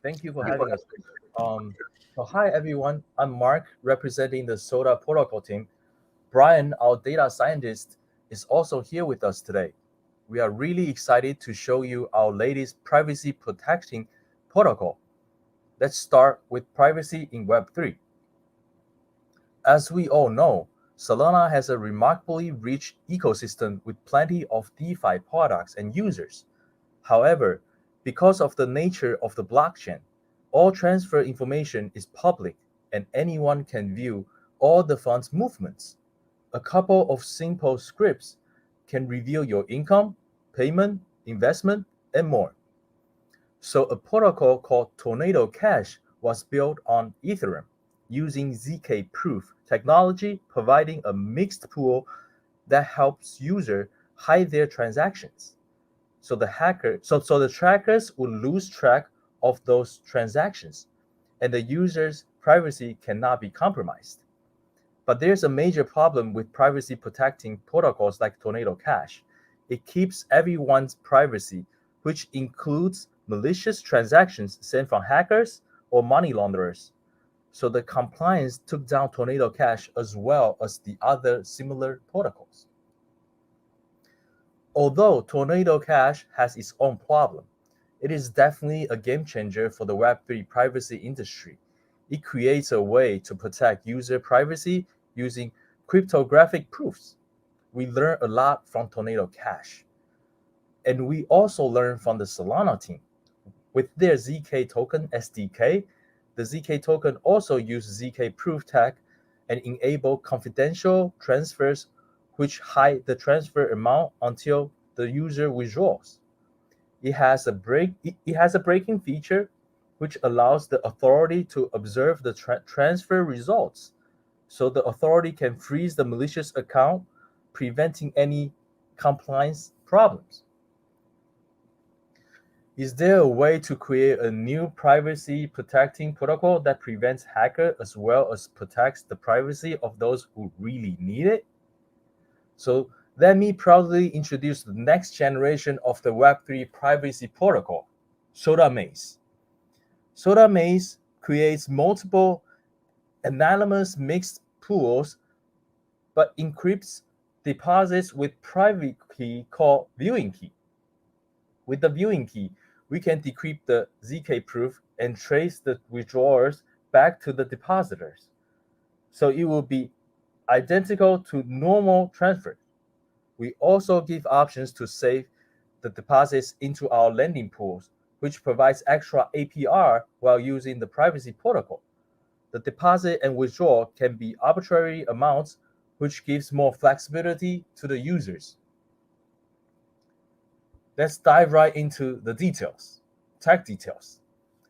Thank you for having us. Hi everyone. I'm Mark, representing the Soda protocol team. Brian, our data scientist, is also here with us today. We are really excited to show you our latest privacy protecting protocol. Let's start with privacy in Web3. As we all know, Solana has a remarkably rich ecosystem with plenty of DeFi products and users. However, because of the nature of the blockchain, all transfer information is public and anyone can view all the fund's movements. A couple of simple scripts can reveal your income, payment, investment, and more. So a protocol called Tornado Cash was built on Ethereum using ZK proof technology, providing a mixed pool that helps users hide their transactions. So the trackers will lose track of those transactions and the user's privacy cannot be compromised. But there's a major problem with privacy protecting protocols like Tornado Cash. It keeps everyone's privacy, which includes malicious transactions sent from hackers or money launderers. So the compliance took down Tornado Cash as well as the other similar protocols. Although Tornado Cash has its own problem, it is definitely a game changer for the Web3 privacy industry. It creates a way to protect user privacy using cryptographic proofs. We learn a lot from Tornado Cash. And we also learn from the Solana team. With their ZK token SDK, the ZK token also uses ZK proof tag and enable confidential transfers which hide the transfer amount until the user withdraws. It has a breaking feature which allows the authority to observe the transfer results. So the authority can freeze the malicious account, preventing any compliance problems. Is there a way to create a new privacy protecting protocol that prevents hacker as well as protects the privacy of those who really need it? So let me proudly introduce the next generation of the Web3 privacy protocol, Soda Maze. Soda Maze creates multiple anonymous mixed pools but encrypts deposits with private key called viewing key. With the viewing key, we can decrypt the ZK proof and trace the withdrawers back to the depositors. So it will be identical to normal transfer. We also give options to save the deposits into our lending pools, which provides extra APR while using the privacy protocol. The deposit and withdrawal can be arbitrary amounts, which gives more flexibility to the users. Let's dive right into the details, tech details.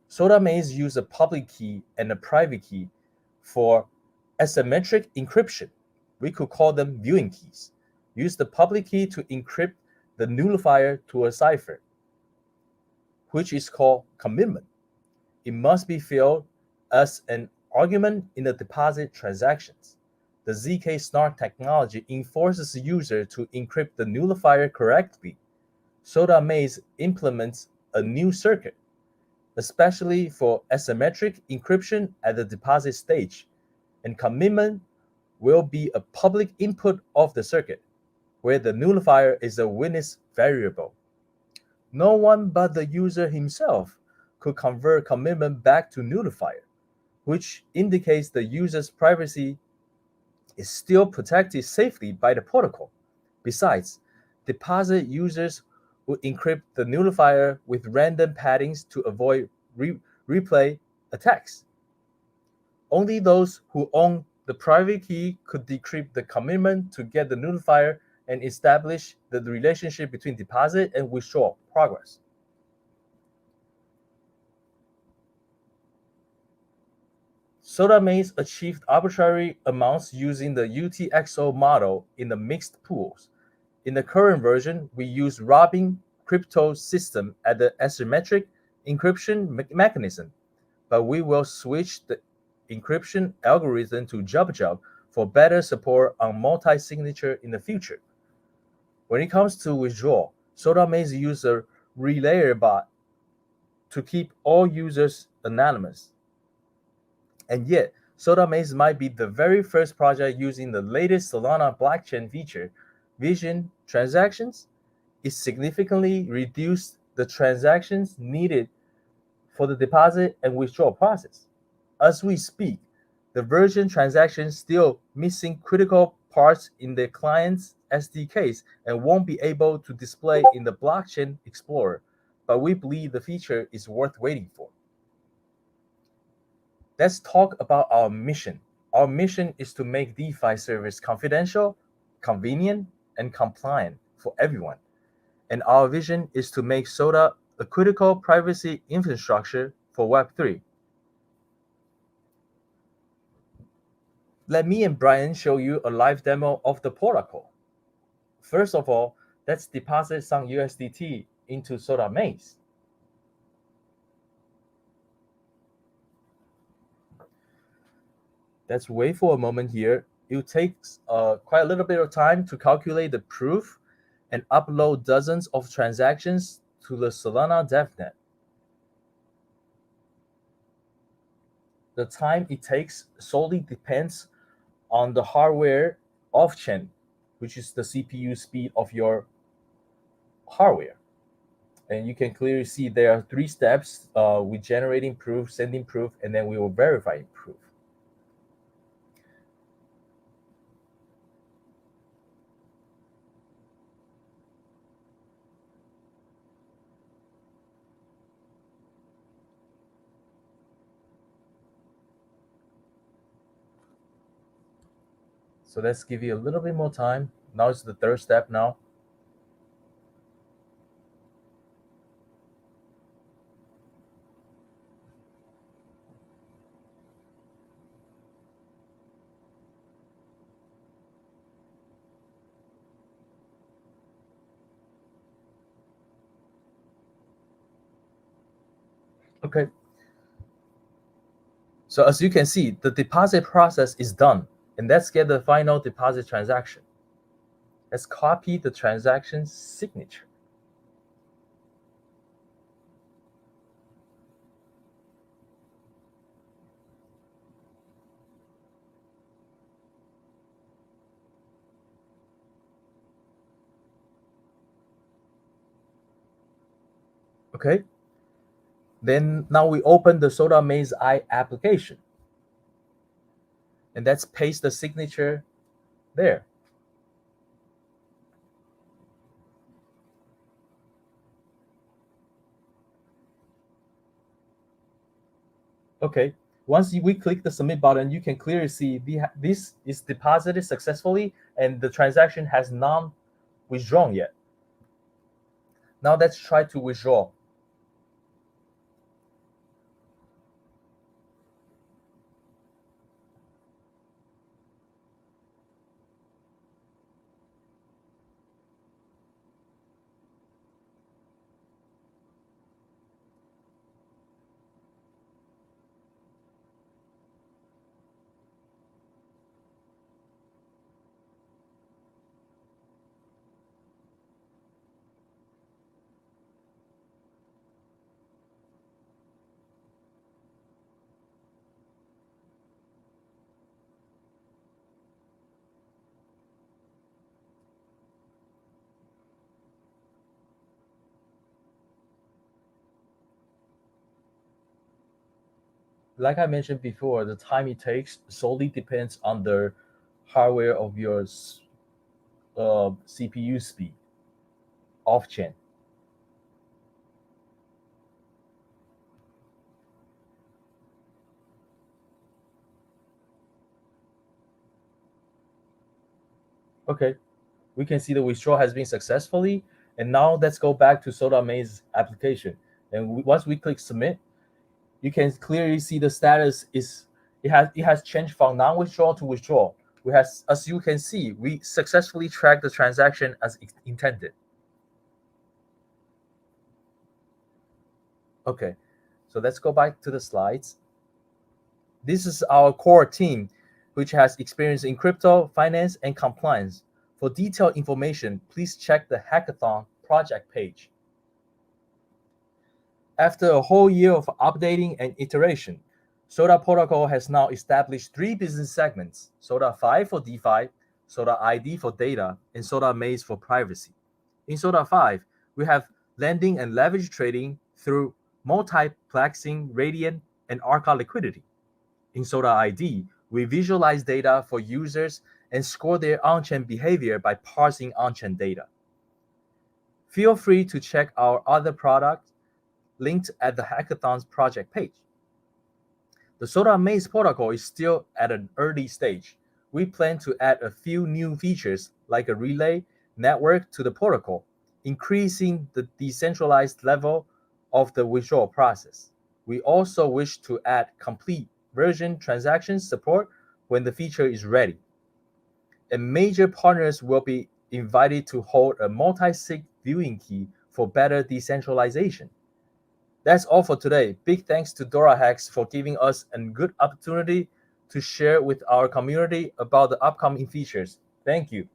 Soda Maze use a public key and a private key for asymmetric encryption. We could call them viewing keys. Use the public key to encrypt the nullifier to a cipher, which is called commitment. It must be filled as an argument in the deposit transactions. The ZK snark technology enforces the user to encrypt the nullifier correctly. Soda Maze implements a new circuit, especially for asymmetric encryption at the deposit stage, and commitment will be a public input of the circuit, where the nullifier is a witness variable. No one but the user himself could convert commitment back to nullifier, which indicates the user's privacy is still protected safely by the protocol. Besides, deposit users would encrypt the nullifier with random paddings to avoid replay attacks. Only those who own the private key could decrypt the commitment to get the nullifier and establish the relationship between deposit and withdrawal progress. Soda Maze achieved arbitrary amounts using the UTXO model in the mixed pools. In the current version, we use Robin crypto system as the asymmetric encryption mechanism, but we will switch the encryption algorithm to JubJub for better support on multi-signature in the future. When it comes to withdrawal, Soda Maze uses a relayer bot to keep all users anonymous. And yet, SodaMaze might be the very first project using the latest Solana blockchain feature, Vision Transactions. It significantly reduced the transactions needed for the deposit and withdrawal process. As we speak, the version transaction still missing critical parts in the client's SDKs and won't be able to display in the blockchain explorer, but we believe the feature is worth waiting for. Let's talk about our mission. Our mission is to make DeFi service confidential, convenient, and compliant for everyone. And our vision is to make Soda a critical privacy infrastructure for Web3. Let me and Brian show you a live demo of the protocol. First of all, let's deposit some USDT into SodaMaze. Let's wait for a moment here. It takes quite a little bit of time to calculate the proof and upload dozens of transactions to the Solana DevNet. The time it takes solely depends on the hardware off-chain, which is the CPU speed of your hardware. And you can clearly see there are 3 steps with generating proof, sending proof, and then we will verify proof. So let's give you a little bit more time. Now it's the 3rd step now. Okay. So as you can see, the deposit process is done. And let's get the final deposit transaction. Let's copy the transaction signature. Okay. Then now we open the SodaMaze I application. And let's paste the signature there. Okay. Once we click the submit button, you can clearly see this is deposited successfully and the transaction has not withdrawn yet. Now let's try to withdraw. Like I mentioned before, the time it takes solely depends on the hardware of your CPU speed off-chain. Okay, we can see the withdrawal has been successfully. And now let's go back to SodaMaze application. And once we click submit, you can clearly see the status is it has changed from non-withdrawal to withdrawal. As you can see, we successfully tracked the transaction as intended. Okay, so let's go back to the slides. This is our core team, which has experience in crypto, finance, and compliance. For detailed information, please check the Hackathon project page. After a whole year of updating and iteration, Soda Protocol has now established 3 business segments: Soda 5 for DeFi, Soda ID for data, and Soda Maze for privacy. In Soda 5, we have lending and leverage trading through multiplexing, Radiant, and Arca liquidity. In Soda ID, we visualize data for users and score their on-chain behavior by parsing on-chain data. Feel free to check our other products linked at the Hackathon's project page. The Soda Maze protocol is still at an early stage. We plan to add a few new features like a relay network to the protocol, increasing the decentralized level of the withdrawal process. We also wish to add complete version transaction support when the feature is ready. And major partners will be invited to hold a multi-sig viewing key for better decentralization. That's all for today. Big thanks to DoraHacks for giving us a good opportunity to share with our community about the upcoming features. Thank you.